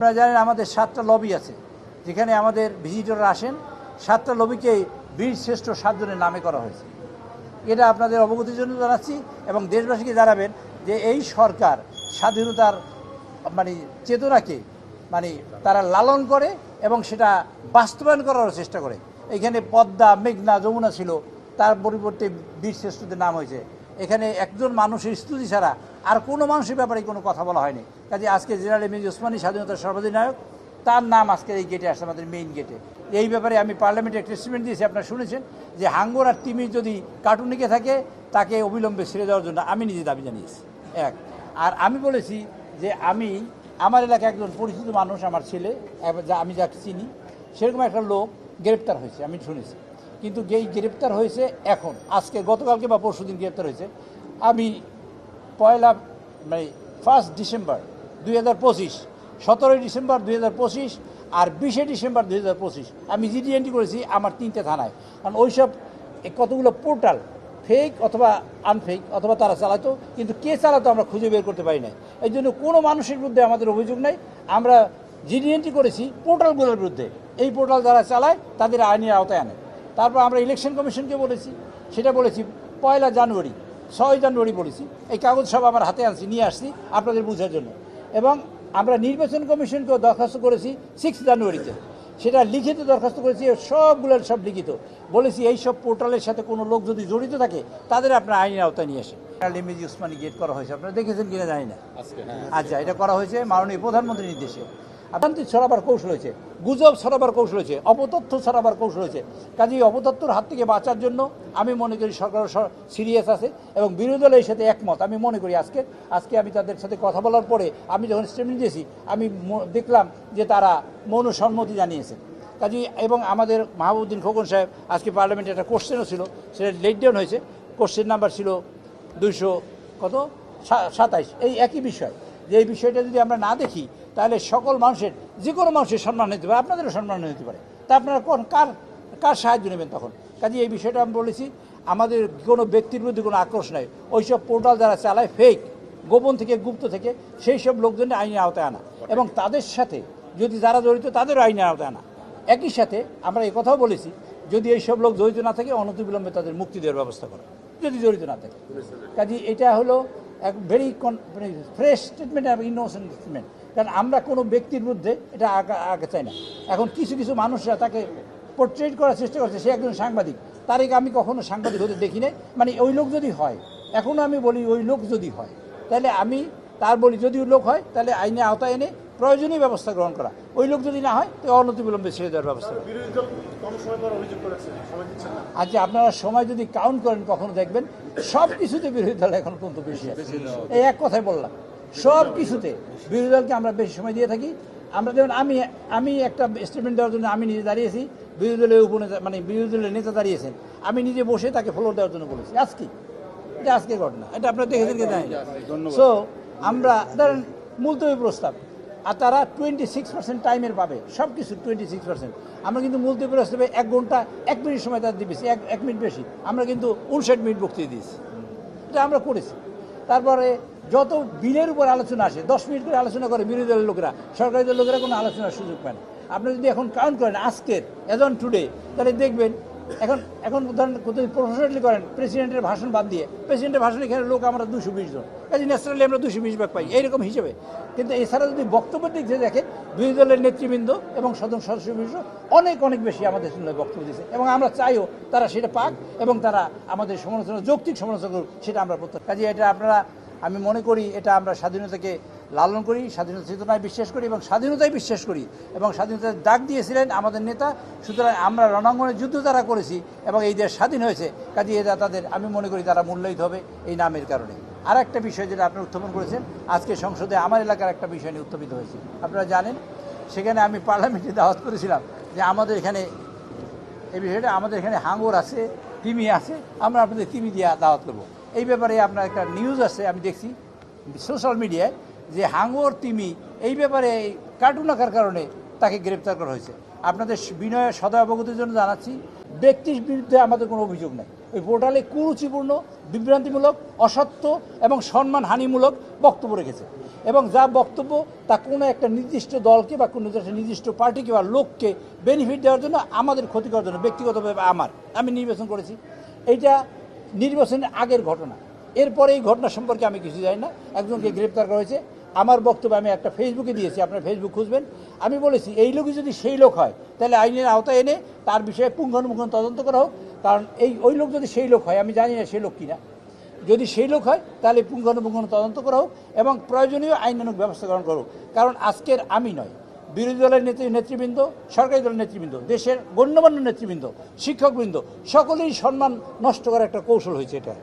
আপনারা জানেন আমাদের 7টা লবি আছে, যেখানে আমাদের ভিজিটররা আসেন। 7টা লবিকে বীর শ্রেষ্ঠ 7 জনের নামে করা হয়েছে। এটা আপনাদের অবগতির জন্য জানাচ্ছি এবং দেশবাসীকে জানাবেন যে এই সরকার স্বাধীনতার চেতনাকে তারা লালন করে এবং সেটা বাস্তবায়ন করার চেষ্টা করে। এখানে পদ্মা, মেঘনা, যমুনা ছিল, তার পরিবর্তে বীর শ্রেষ্ঠদের নাম হয়েছে। এখানে একজন মানুষের স্তুতি ছাড়া আর কোনো মানুষের ব্যাপারে কোনো কথা বলা হয়নি। কাজে আজকে জেনারেল এম এ ওসমানী স্বাধীনতার সর্বাধিনায়ক, তার নাম আজকের এই গেটে আসছে, আমাদের মেইন গেটে। এই ব্যাপারে আমি পার্লামেন্টে একটা স্টেটমেন্ট দিয়েছি, আপনারা শুনেছেন, যে হাঙ্গর আর তিমি যদি কার্টুনিকে থাকে তাকে অবিলম্বে ছেড়ে দেওয়ার জন্য আমি নিজে দাবি জানিয়েছি। আর আমি বলেছি যে আমার এলাকায় একজন পরিচিত মানুষ, আমার ছেলে, আমি যাকে চিনি, সেরকম একটা লোক গ্রেপ্তার হয়েছে, আমি শুনেছি। কিন্তু যেই গ্রেপ্তার হয়েছে এখন, আজকে গতকালকে বা পরশু দিন গ্রেপ্তার হয়েছে, আমি 1 ডিসেম্বর 2025, 17 ডিসেম্বর 2025 আর 20 ডিসেম্বর 2025 আমি জিডি এন্ট্রি করেছি আমার 3টে থানায়। কারণ ওইসব কতগুলো পোর্টাল ফেক অথবা আনফেক অথবা তারা চালাতো, কিন্তু কে চালাতো আমরা খুঁজে বের করতে পারি না। এই জন্য কোনো মানুষের বিরুদ্ধে আমাদের অভিযোগ নাই। আমরা জিডি এন্ট্রি করেছি পোর্টালগুলোর বিরুদ্ধে, এই পোর্টাল যারা চালায় তাদের আইনের আওতায় আনে। তারপর আমরা ইলেকশন কমিশনকে বলেছি, সেটা বলেছি 1 জানুয়ারি, 6 জানুয়ারি বলেছি। এই কাগজ সব আমার হাতে আনছি, নিয়ে আসছি আপনাদের বোঝার জন্য। এবং আমরা নির্বাচন কমিশনকেও দরখাস্ত করেছি 6 জানুয়ারিতে, সেটা লিখিত দরখাস্ত করেছি, সবগুলোর সব লিখিত। বলেছি এই সব পোর্টালের সাথে কোনো লোক যদি জড়িত থাকে তাদের আপনার আইনের আওতায় নিয়ে আসে। এম এ ওসমানী গেট করা হয়েছে, আপনারা দেখেছেন কিনা জানি না। আচ্ছা, এটা করা হয়েছে মাননীয় প্রধানমন্ত্রীর নির্দেশে। ভ্রান্তি ছড়াবার কৌশল হয়েছে, গুজব ছড়াবার কৌশল হয়েছে, অপতথ্য ছড়াবার কৌশল হয়েছে। কাজেই অপতথ্যর হাত থেকে বাঁচার জন্য আমি মনে করি সরকার সিরিয়াস আছে এবং বিরোধী দলের সাথে একমত। আমি মনে করি আজকে আমি তাদের সাথে কথা বলার পরে আমি যখন স্টেটমেন্ট দিয়েছি, আমি দেখলাম যে তারা মৌনসম্মতি জানিয়েছে। কাজেই এবং আমাদের মাহবুবউদ্দিন খোকন সাহেব আজকে পার্লামেন্টে একটা কোশ্চেনও ছিল, সেটা লেট ডাউন হয়েছে। কোশ্চেন নাম্বার ছিল 227। এই একই বিষয়, যে এই বিষয়টা যদি আমরা না দেখি তাহলে সকল মানুষের, যে কোনো মানুষের সম্মান হতে পারে, আপনাদেরও সম্মান হতে পারে। তা আপনারা কার সাহায্য নেবেন তখন? কাজে এই বিষয়টা আমি বলেছি, আমাদের কোনো ব্যক্তির বিরুদ্ধে কোনো আক্রোশ নাই। ওইসব পোর্টাল যারা চালায় ফেক, গোপন থেকে গুপ্ত থেকে, সেই সব লোকজনের আইনের আওতায় আনা এবং তাদের সাথে যদি যারা জড়িত তাদেরও আইনের আওতায় আনা। একই সাথে আমরা এই কথাও বলেছি, যদি এই সব লোক জড়িত না থাকে অনতিবিলম্বে তাদের মুক্তি দেওয়ার ব্যবস্থা করা, যদি জড়িত না থাকে। কাজে এটা হলো এক ভেরি ফ্রেশ স্টেটমেন্ট এবং ইনোসেন্ট স্টেটমেন্ট। কারণ আমরা কোনো ব্যক্তির বিরুদ্ধে এটা আগে চাই না। এখন কিছু মানুষরা তাকে পোর্ট্রেট করার চেষ্টা করছে, সে একজন সাংবাদিক, তার আমি কখনো সাংবাদিক হতে দেখি নাই। ওই লোক যদি হয়, এখনও আমি বলি ওই লোক যদি হয়, তাহলে আমি তার বলি যদি ওই লোক হয় তাহলে আইনে আওতায় এনে প্রয়োজনীয় ব্যবস্থা গ্রহণ করা, ওই লোক যদি না হয় তো অনতিবিলম্বে ছেড়ে দেওয়ার ব্যবস্থা করা। আচ্ছা, আপনারা সময় যদি কাউন্ট করেন কখনো দেখবেন সব কিছুতে বিরোধী দল এখন পর্যন্ত বেশি আছে। এই এক কথাই বললাম, সব কিছুতে বিরোধী দলকে আমরা বেশি সময় দিয়ে থাকি। আমরা যেমন আমি একটা স্টেটমেন্ট দেওয়ার জন্য আমি নিজে দাঁড়িয়েছি, বিরোধী দলের উপনেতা বিরোধী দলের নেতা দাঁড়িয়েছেন, আমি নিজে বসে তাকে ফ্লোর দেওয়ার জন্য বলেছি। এটা আজকের ঘটনা, এটা আপনারা দেখেছেন কি জানি না। সো আমরা ধরেন মুলতবি প্রস্তাব, আর তারা 26% টাইমের পাবে, সব কিছু 26%। আমরা কিন্তু মুলতবি প্রস্তাবে 1 ঘন্টা 1 মিনিট সময় তার দিয়েছি, 1 মিনিট বেশি। আমরা কিন্তু 59 মিনিট বক্তৃতা দিয়েছি, এটা আমরা করেছি। তারপরে যত বিলের উপর আলোচনা আসে 10 মিনিট করে আলোচনা করে বিরোধী দলের লোকেরা, সরকারি দলের লোকেরা কোনো আলোচনার সুযোগ পায় না। আপনি যদি এখন কাউন্ট করেন আজকের এজ অন টুডে, তাহলে দেখবেন এখন ধরেন প্রফেশনালি করেন, প্রেসিডেন্টের ভাষণ বাদ দিয়ে, প্রেসিডেন্টের ভাষণ এখানে লোক আমরা 220 জন, কাজে ন্যাচারালি আমরা 220 ভাগ পাই এইরকম হিসেবে। কিন্তু এছাড়া যদি বক্তব্যের দিক থেকে দেখেন, বিরোধী দলের নেতৃবৃন্দ এবং সদস্য অনেক বেশি আমাদের জন্য বক্তব্য দিয়েছে এবং আমরা চাইও তারা সেটা পাক এবং তারা আমাদের সমালোচনা, যৌক্তিক সমালোচনা করুক, সেটা আমরা প্রত্যাশা। কাজে এটা আমি মনে করি এটা আমরা স্বাধীনতাকে লালন করি, স্বাধীনতা চেতনায় বিশ্বাস করি এবং স্বাধীনতায় বিশ্বাস করি এবং স্বাধীনতার ডাক দিয়েছিলেন আমাদের নেতা। সুতরাং আমরা রণাঙ্গনে যুদ্ধ যারা করেছি এবং এই দেশ স্বাধীন হয়েছে, কাজে এটা তাদের, আমি মনে করি তারা মূল্যায়িত হবে এই নামের কারণে। আর একটা বিষয় যেটা আপনি উত্থাপন করেছেন, আজকে সংসদে আমার এলাকার একটা বিষয় নিয়ে উত্থাপিত হয়েছে, আপনারা জানেন। সেখানে আমি পার্লামেন্টে দাওয়াত করেছিলাম যে আমাদের এখানে এই বিষয়টা, আমাদের এখানে হাঙ্গর আছে, তিমি আছে, আমরা আপনাদের তিমি দিয়ে দাওয়াত করবো। এই ব্যাপারে আপনার একটা নিউজ আছে, আমি দেখছি সোশ্যাল মিডিয়ায়, যে হাঙ্গর তিমি এই ব্যাপারে কার্টুন আঁকার কারণে তাকে গ্রেপ্তার করা হয়েছে। আপনাদের বিনয় সদয় অবগতির জন্য জানাচ্ছি, ব্যক্তির বিরুদ্ধে আমাদের কোনো অভিযোগ নাই। ওই পোর্টালে কুরুচিপূর্ণ, বিভ্রান্তিমূলক, অসত্য এবং সম্মানহানিমূলক বক্তব্য রেখেছে এবং যা বক্তব্য তা কোনো একটা নির্দিষ্ট দলকে বা কোনো একটা নির্দিষ্ট পার্টিকে বা লোককে বেনিফিট দেওয়ার জন্য, আমাদের ক্ষতি করার জন্য, ব্যক্তিগতভাবে আমি নির্বাচন করেছি। এইটা নির্বাচনের আগের ঘটনা। এরপরে এই ঘটনা সম্পর্কে আমি কিছু জানি না। একজনকে গ্রেপ্তার করা হয়েছে। আমার বক্তব্য আমি একটা ফেসবুকে দিয়েছি, আপনার ফেসবুক খুঁজবেন। আমি বলেছি এই লোকই যদি সেই লোক হয় তাহলে আইনের আওতায় এনে তার বিষয়ে পুঙ্খানুপুঙ্খ তদন্ত করা হোক। কারণ ওই লোক যদি সেই লোক হয়, আমি জানি না সেই লোক কিনা, যদি সেই লোক হয় তাহলে পুঙ্খানুপুঙ্খ তদন্ত করা হোক এবং প্রয়োজনীয় আইনানুগ ব্যবস্থা গ্রহণ করুক। কারণ আজকের আমি নয়, বিরোধী দলের নেতৃবৃন্দ, সরকারি দলের নেতৃবৃন্দ, দেশের গণ্যমান্য নেতৃবৃন্দ, শিক্ষকবৃন্দ সকলেই সম্মান নষ্ট করার একটা কৌশল হয়েছে এটা।